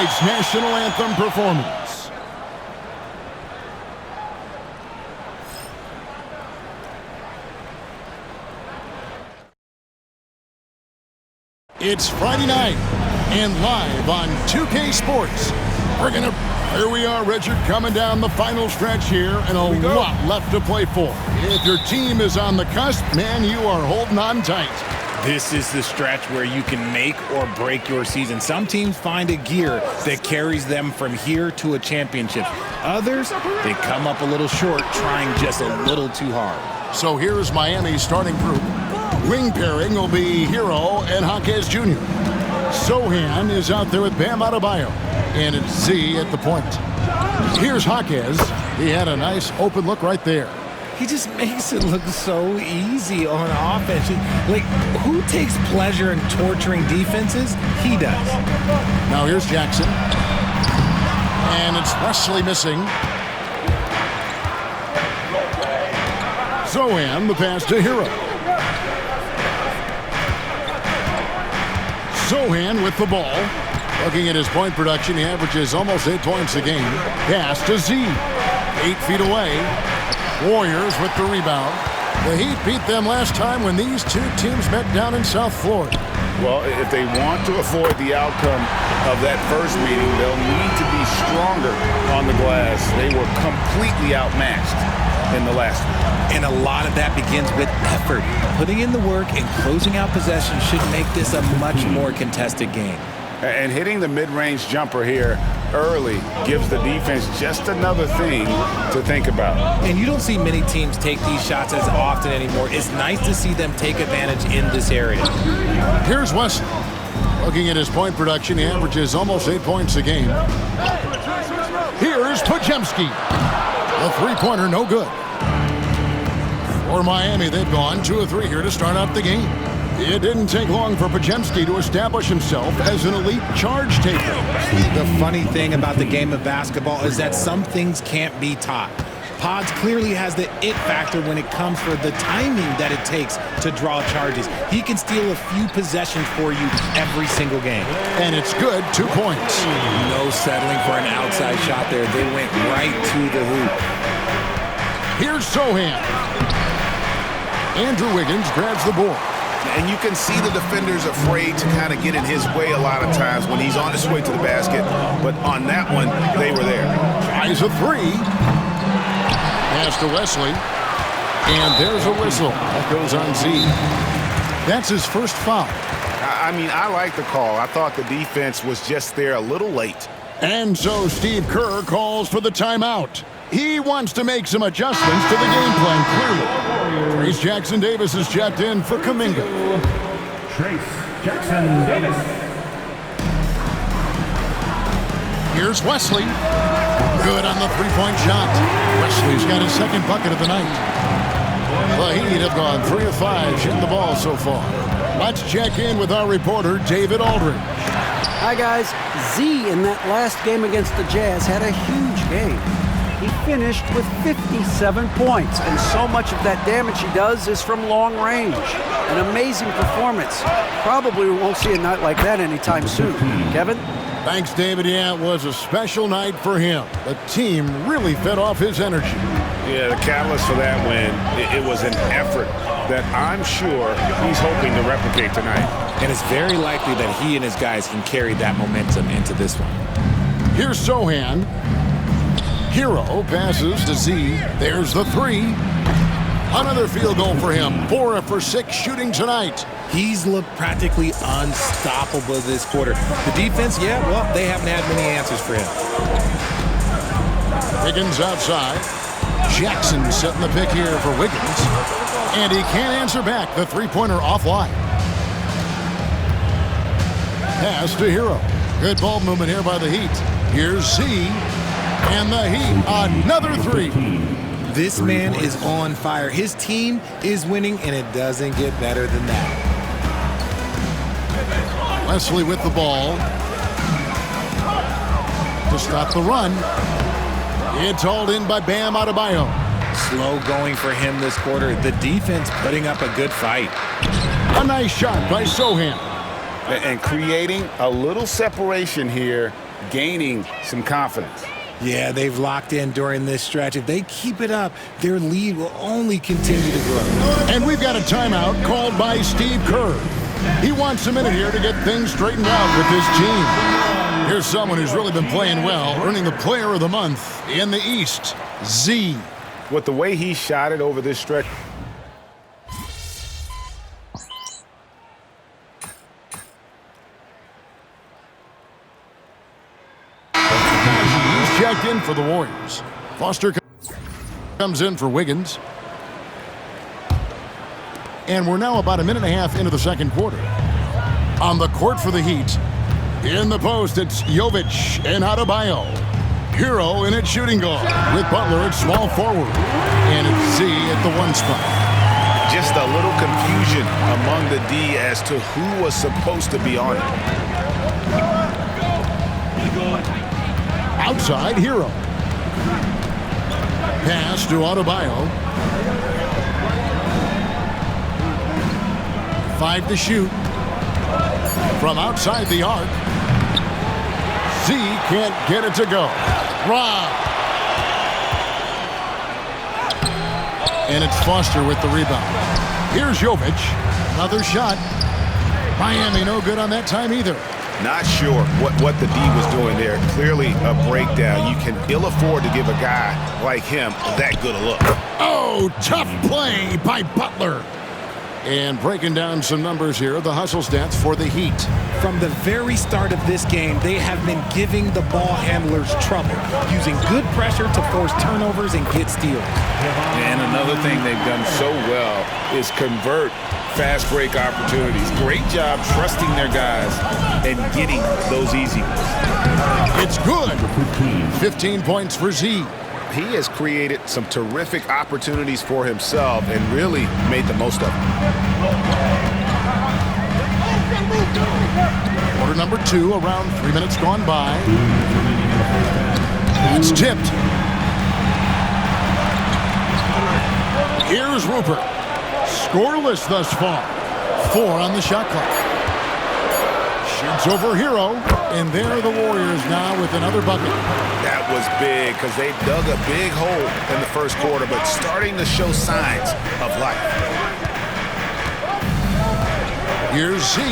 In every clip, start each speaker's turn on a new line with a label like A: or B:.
A: tonight's national anthem performance. It's Friday night and live on 2K Sports. Here we are, Richard, coming down the final stretch here and a lot left to play for. If your team is on the cusp, man, you are holding on tight.
B: This is the stretch where you can make or break your season. Some teams find a gear that carries them from here to a championship. Others, they come up a little short, trying just a little too hard.
A: So here's Miami's starting group. Wing pairing will be Hero and Jaquez Jr. Sochan is out there with Bam Adebayo. And it's Z at the point. Here's Jaquez. He had a nice open look right there.
B: He just makes it look so easy on offense. Like, who takes pleasure in torturing defenses? He does.
A: Now here's Jackson. And it's Wesley missing. Sochan, the pass to Hero. Sochan with the ball. Looking at his point production, he averages almost 8 points a game. Pass to Z. 8 feet away. Warriors with the rebound. The Heat beat them last time when these two teams met down in South Florida.
C: Well, if they want to avoid the outcome of that first meeting, they'll need to be stronger on the glass. They were completely outmatched in the last one.
B: And a lot of that begins with effort. Putting in the work and closing out possession should make this a much more contested game.
C: And hitting the mid-range jumper here early gives the defense just another thing to think about.
B: And you don't see many teams take these shots as often anymore. It's nice to see them take advantage in this area.
A: Here's Wesley. Looking at his point production, he averages almost 8 points a game. Here's Podziemski. The three-pointer, no good. For Miami, they've gone 2 of 3 here to start out the game. It didn't take long for Podziemski to establish himself as an elite charge taker.
B: The funny thing about the game of basketball is that some things can't be taught. Pods clearly has the it factor when it comes for the timing that it takes to draw charges. He can steal a few possessions for you every single game.
A: And it's good, 2 points.
B: No settling for an outside shot there. They went right to the hoop.
A: Here's Sochan. Andrew Wiggins grabs the board.
D: And you can see the defenders afraid to kind of get in his way a lot of times when he's on his way to the basket. But on that one, they were there.
A: Tries a 3. Pass to Wesley. And there's a whistle. That goes on Z. That's his first foul.
D: I mean, I like the call. I thought the defense was just there a little late.
A: And so Steve Kerr calls for the timeout. He wants to make some adjustments to the game plan, clearly. Trace Jackson-Davis is checked in for Kuminga.
E: Trace Jackson-Davis.
A: Here's Wesley. Good on the three-point shot. Wesley's got his second bucket of the night. The Heat have gone 3 of 5 shooting the ball so far. Let's check in with our reporter, David Aldridge.
F: Hi, guys. Z in that last game against the Jazz had a huge game. He finished with 57 points, and so much of that damage he does is from long range. An amazing performance. Probably won't see a night like that anytime soon. Kevin?
A: Thanks, David. Yeah, it was a special night for him. The team really fed off his energy.
C: Yeah, the catalyst for that win, it was an effort that I'm sure he's hoping to replicate tonight.
B: And it's very likely that he and his guys can carry that momentum into this one.
A: Here's Sochan. Hero passes to Z. There's the 3. Another field goal for him. 4 for 6 shooting tonight.
B: He's looked practically unstoppable this quarter. The defense, yeah, well, they haven't had many answers for him.
A: Wiggins outside. Jackson setting the pick here for Wiggins. And he can't answer back. The three-pointer offline. Pass to Hero. Good ball movement here by the Heat. Here's Z. And the Heat, another 3.
B: This man is on fire. His team is winning, and it doesn't get better than that.
A: Wesley with the ball. To stop the run. It's hauled in by Bam Adebayo.
B: Slow going for him this quarter. The defense putting up a good fight.
A: A nice shot by Sochan.
C: And creating a little separation here gaining some confidence.
B: Yeah, they've locked in during this stretch. If they keep it up, their lead will only continue to grow.
A: And we've got a timeout called by Steve Kerr. He wants a minute here to get things straightened out with his team. Here's someone who's really been playing well, earning the Player of the Month in the East, Z.
C: With the way he shot it over this stretch,
A: He's checked in for the Warriors. Foster comes in for Wiggins. And we're now about a minute and a half into the second quarter. On the court for the Heat, in the post, it's Jovic and Adebayo. Hero in at shooting guard with Butler at small forward. And it's Z at the 1 spot.
D: Just a little confusion among the D as to who was supposed to be on it.
A: Outside, Hero. Pass to Adebayo. 5 to shoot. From outside the arc. Z can't get it to go. Rob. And it's Foster with the rebound. Here's Jovic. Another shot. Miami no good on that time either.
D: Not sure what the D was doing there. Clearly a breakdown. You can ill afford to give a guy like him that good a look.
A: Oh, tough play by Butler. And breaking down some numbers here, the hustle stats for the Heat.
B: From the very start of this game, they have been giving the ball handlers trouble, using good pressure to force turnovers and get steals.
C: and another thing they've done so well is convert fast break opportunities. Great job trusting their guys and getting those easy ones.
A: It's good. 15 points for Z.
D: He has created some terrific opportunities for himself and really made the most of them.
A: Quarter number 2, around 3 minutes gone by. It's tipped. Here's Rupert. Scoreless thus far. 4 on the shot clock. Shoots over Hero, and there are the Warriors now with another bucket.
D: That was big because they dug a big hole in the first quarter, but starting to show signs of life.
A: Here's Z.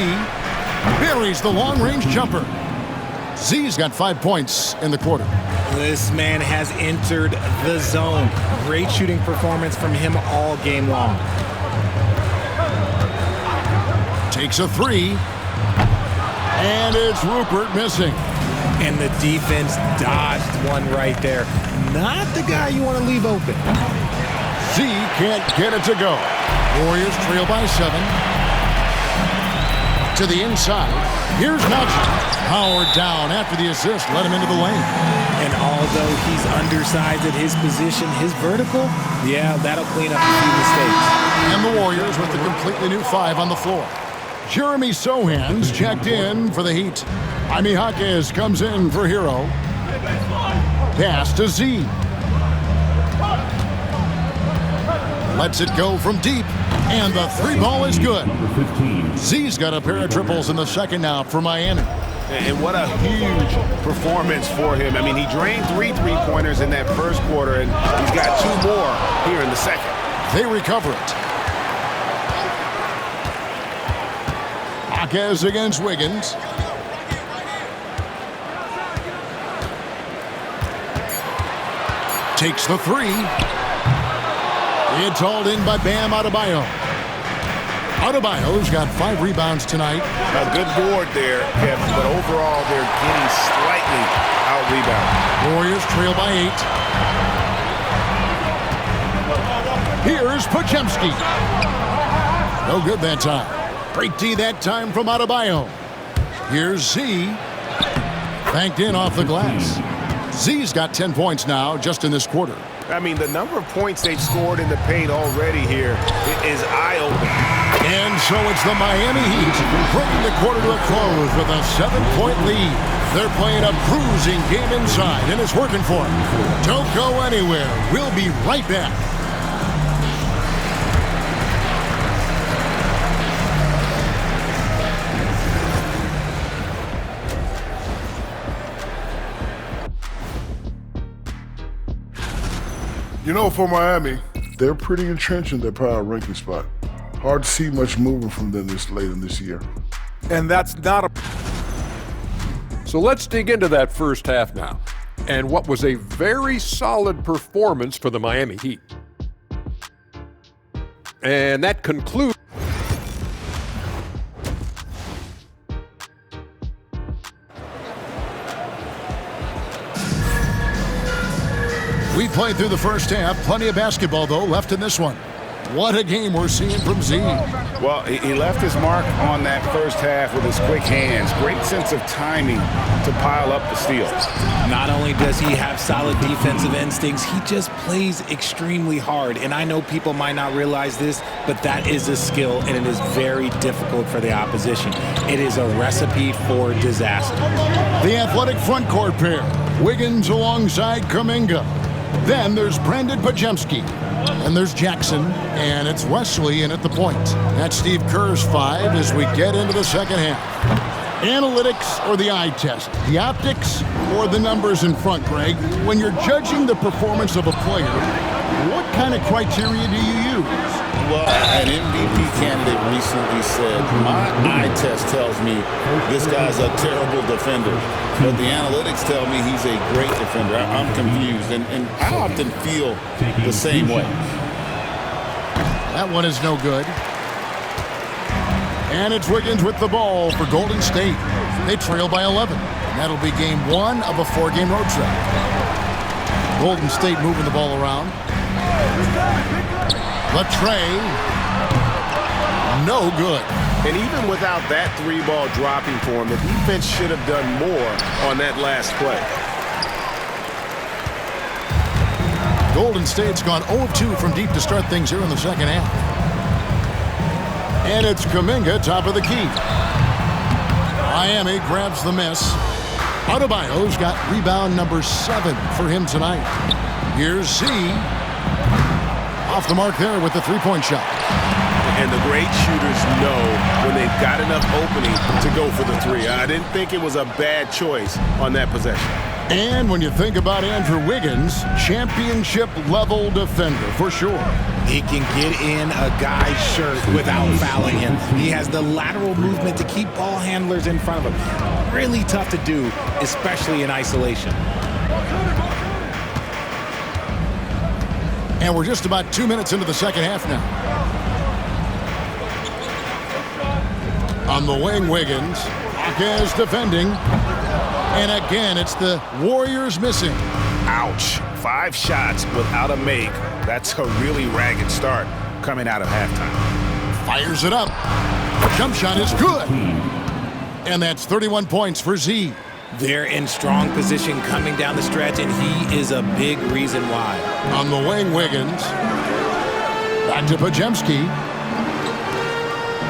A: Buries the long-range jumper. Z's got 5 points in the quarter.
B: This man has entered the zone. Great shooting performance from him all game long.
A: Takes a 3. And it's Rupert missing.
B: And the defense dodged one right there. Not the guy you want to leave open.
A: Z can't get it to go. Warriors trail by 7. To the inside. Here's Magic. Howard down after the assist. Let him into the lane.
B: And although he's undersized at his position, his vertical, yeah, that'll clean up a few mistakes.
A: And the Warriors with a completely new 5 on the floor. Jeremy Sohan's checked in for the Heat. Jaime Jaquez comes in for Hero. Pass to Z. Lets it go from deep. And the 3 ball is good. Z's got a pair of triples in the second now for Miami.
D: And what a huge performance for him. I mean, he drained 3 three-pointers in that first quarter, and he's got 2 more here in the second.
A: They recover it. Jaquez against Wiggins. Takes the 3. It's hauled in by Bam Adebayo. Adebayo's got 5 rebounds tonight.
D: A good board there, Kevin, but overall they're getting slightly out-rebounded.
A: Warriors trail by 8. Here's Podziemski. No good that time. Great D that time from Adebayo. Here's Z. Banked in off the glass. Z's got 10 points now just in this quarter.
D: I mean, the number of points they've scored in the paint already here is eye-opening.
A: And so it's the Miami Heat bringing the quarter to a close with a 7-point lead. They're playing a bruising game inside, and it's working for them. Don't go anywhere. We'll be right back.
G: You know, for Miami, they're pretty entrenched in their power ranking spot. Hard to see much movement from them this late in this year.
H: And that's not a... So let's dig into that first half now, and what was a very solid performance for the Miami Heat. And that concludes...
A: We played through the first half. Plenty of basketball, though, left in this one. What a game we're seeing from Z.
C: Well, he left his mark on that first half with his quick hands. Great sense of timing to pile up the steals.
B: Not only does he have solid defensive instincts, he just plays extremely hard. And I know people might not realize this, but that is a skill, and it is very difficult for the opposition. It is a recipe for disaster.
A: The athletic front court pair. Wiggins alongside Kuminga. Then there's Brandon Pajemski. And there's Jackson, and it's Wesley in at the point. That's Steve Kerr's 5 as we get into the second half. Analytics or the eye test? The optics or the numbers in front, Greg? When you're judging the performance of a player, what kind of criteria do you use?
C: Well, an MVP candidate recently said, my eye test tells me this guy's a terrible defender, but the analytics tell me he's a great defender. I'm confused, and I often feel the same way.
A: That one is no good. And it's Wiggins with the ball for Golden State. They trail by 11. And that'll be game 1 of a 4-game road trip. Golden State moving the ball around. Latrey, no good.
D: And even without that 3-ball dropping for him, the defense should have done more on that last play.
A: Golden State's gone 0-2 from deep to start things here in the second half. And it's Kuminga, top of the key. Miami grabs the miss. Adebayo's got rebound number 7 for him tonight. Here's Z. Off the mark there with the 3-point shot.
D: And the great shooters know when they've got enough opening to go for the 3. I didn't think it was a bad choice on that possession.
A: And when you think about Andrew Wiggins, championship-level defender for sure.
B: He can get in a guy's shirt without fouling him. He has the lateral movement to keep ball handlers in front of him. Really tough to do, especially in isolation.
A: And we're just about 2 minutes into the second half now. On the wing, Wiggins. Marquez defending. And again, it's the Warriors missing.
D: Ouch. 5 shots without a make. That's a really ragged start coming out of halftime.
A: Fires it up. Jump shot is good. And that's 31 points for Z.
B: They're in strong position coming down the stretch, and he is a big reason why.
A: On the wing, Wiggins. Back to Pajemski.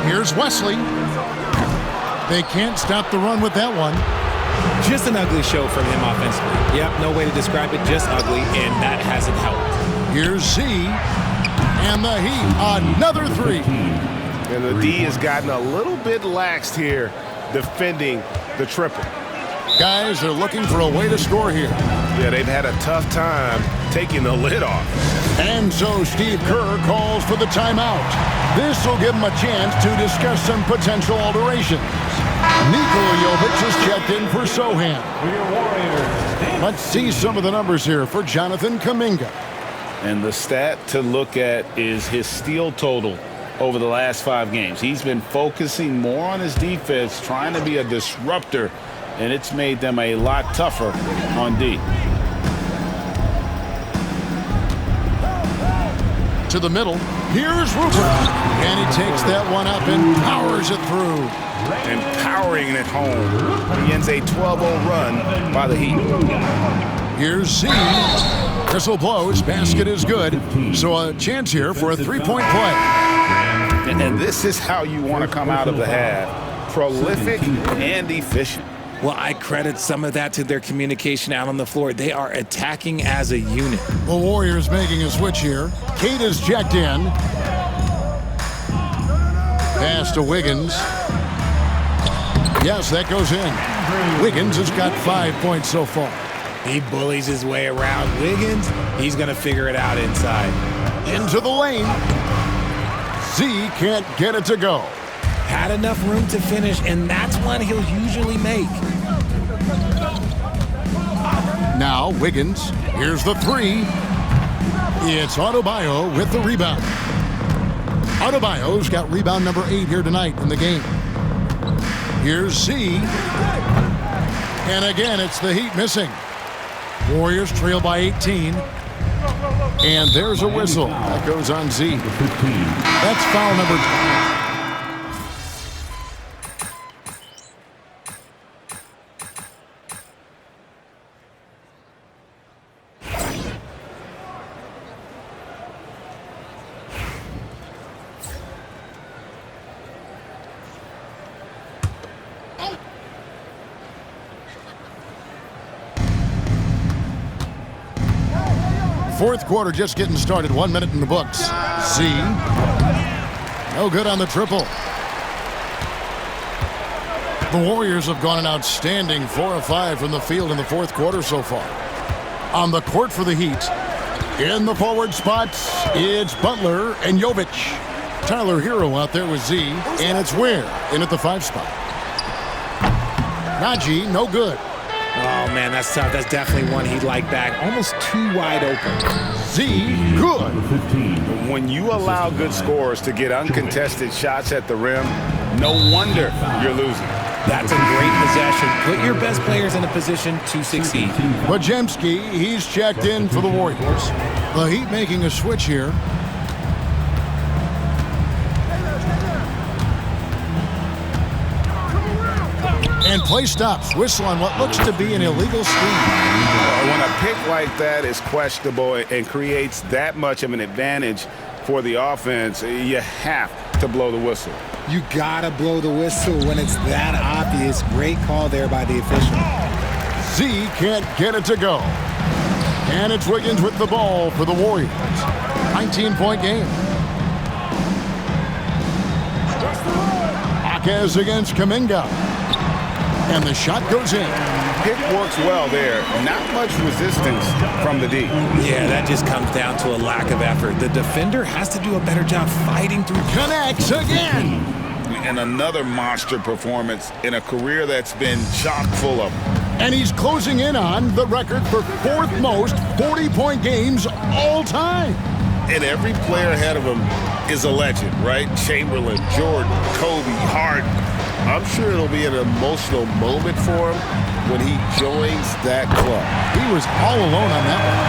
A: Here's Wesley. They can't stop the run with that one.
B: Just an ugly show from him offensively. Yep, no way to describe it, just ugly, and that hasn't helped.
A: Here's Z. And the Heat, another 3.
D: And the D has gotten a little bit laxed here defending the triple.
A: Guys, they're looking for a way to score here.
D: Yeah, they've had a tough time taking the lid off.
A: And so Steve Kerr calls for the timeout. This will give him a chance to discuss some potential alterations. Nikola Jovic is checked in for Sohan. Let's see some of the numbers here for Jonathan Kuminga.
C: And the stat to look at is his steal total over the last 5 games. He's been focusing more on his defense, trying to be a disruptor, and it's made them a lot tougher on D.
A: To the middle, here's Rupert. And he takes that one up and powers it through.
C: And powering it home. He ends a 12-0 run by the Heat.
A: Here's Z. Whistle blows, basket is good. So a chance here for a 3-point play.
C: And this is how you want to come out of the half. Prolific and efficient.
B: Well, I credit some of that to their communication out on the floor. They are attacking as a unit.
A: The Warriors making a switch here. Kate is checked in. Pass to Wiggins. Yes, that goes in. Wiggins has got 5 points so far.
B: He bullies his way around Wiggins. He's going to figure it out inside.
A: Into the lane. Z can't get it to go.
B: Had enough room to finish, and that's one he'll usually make.
A: Now Wiggins. Here's the three. It's Adebayo with the rebound. Adebayo's got rebound number 8 here tonight in the game. Here's Z. And again, it's the Heat missing. Warriors trail by 18. And there's a whistle. That goes on Z. That's foul number 2. Fourth quarter just getting started. 1 minute in the books. Z. No good on the triple. The Warriors have gone an outstanding 4 of 5 from the field in the fourth quarter so far. On the court for the Heat. In the forward spots, it's Butler and Jovic. Tyler Hero out there with Z. And it's Ware in at the 5 spot. Najee, no good.
B: Oh, man, that's tough. That's definitely one he'd like back. Almost too wide open.
A: Z, good.
D: When you allow good scorers to get uncontested shots at the rim, no wonder you're losing.
B: That's a great possession. Put your best players in a position to succeed.
A: Podziemski, he's checked in for the Warriors. The Heat making a switch here. And play stops. Whistle on what looks to be an illegal screen.
D: When a pick like that is questionable and creates that much of an advantage for the offense, you have to blow the whistle.
B: You gotta blow the whistle when it's that obvious. Great call there by the official.
A: Z can't get it to go. And it's Wiggins with the ball for the Warriors. 19-point game. Jaquez against Kuminga. And the shot goes in.
D: Pick works well there. Not much resistance from the D.
B: Yeah, that just comes down to a lack of effort. The defender has to do a better job fighting through.
A: Connects again.
C: And another monster performance in a career that's been chock full of them.
A: And he's closing in on the record for 4th most 40-point games all time.
C: And every player ahead of him is a legend, right? Chamberlain, Jordan, Kobe, Harden. I'm sure it'll be an emotional moment for him when he joins that club.
A: He was all alone on that one.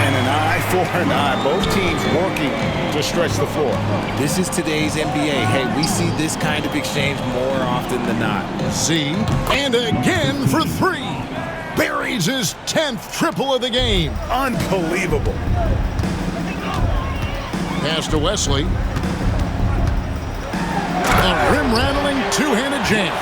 C: And an eye for an eye. Both teams working to stretch the floor.
B: This is today's NBA. Hey, we see this kind of exchange more often than not.
A: Z, and again for 3. Buries his 10th triple of the game.
D: Unbelievable.
A: Pass to Wesley. A rim-rattling two-handed jam.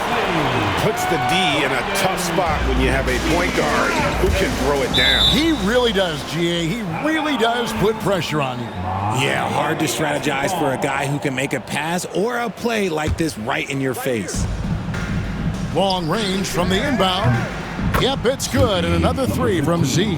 D: Puts the D in a tough spot when you have a point guard who can throw it down.
A: He really does, GA. He really does put pressure on you.
B: Yeah, hard to strategize for a guy who can make a pass or a play like this right in your face.
A: Long range from the inbound. Yep, it's good. And another 3 from Z.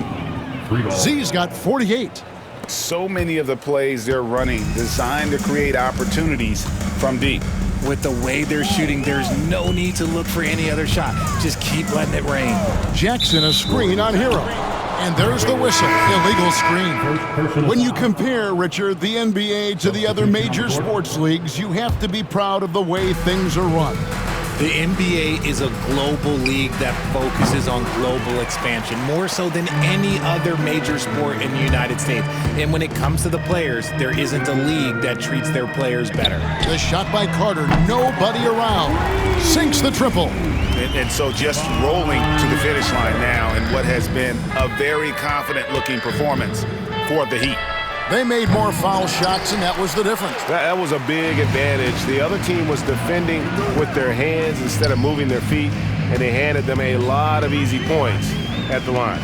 A: Z's got 48.
D: So many of the plays they're running designed to create opportunities from deep.
B: With the way they're shooting, there's no need to look for any other shot. Just keep letting it rain.
A: Jackson a screen on Hero. And there's the whistle. Illegal screen. When you compare, Richard, the NBA to the other major sports leagues, you have to be proud of the way things are run.
B: The NBA is a global league that focuses on global expansion, more so than any other major sport in the United States. And when it comes to the players, there isn't a league that treats their players better.
A: The shot by Carter, nobody around. Sinks the triple.
D: And so just rolling to the finish line now in what has been a very confident-looking performance for the Heat.
A: They made more foul shots, and that was the difference.
D: That was a big advantage. The other team was defending with their hands instead of moving their feet, and they handed them a lot of easy points at the line.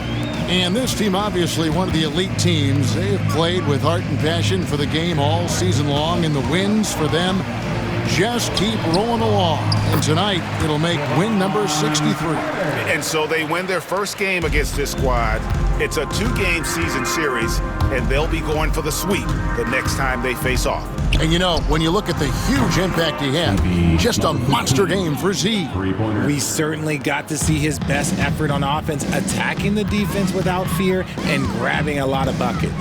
A: And this team, obviously one of the elite teams. They have played with heart and passion for the game all season long, and the wins for them, just keep rolling along. And tonight, it'll make win number 63.
D: And so they win their first game against this squad. It's a 2-game season series, and they'll be going for the sweep the next time they face off.
A: And you know, when you look at the huge impact he had, just a monster game for Z.
B: We certainly got to see his best effort on offense, attacking the defense without fear and grabbing a lot of buckets.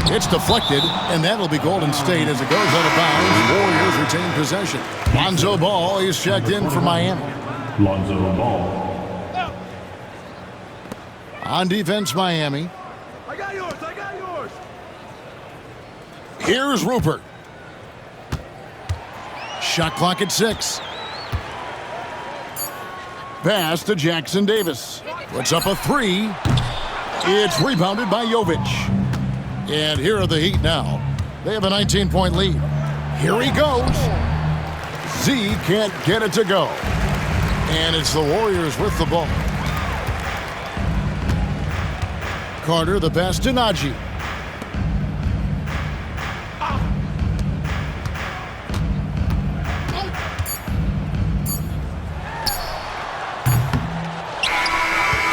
A: It's deflected, and that'll be Golden State as it goes out of bounds. Warriors retain possession. Lonzo Ball is checked in for Miami.
E: Lonzo Ball.
A: On defense, Miami.
I: I got yours.
A: Here's Rupert. Shot clock at 6. Pass to Jackson Davis. Puts up a 3. It's rebounded by Jovic. And here are the Heat now. They have a 19-point lead. Here he goes. Z can't get it to go. And it's the Warriors with the ball. Carter, the pass to Najee.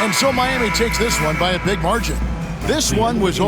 A: And so Miami takes this one by a big margin. This one was...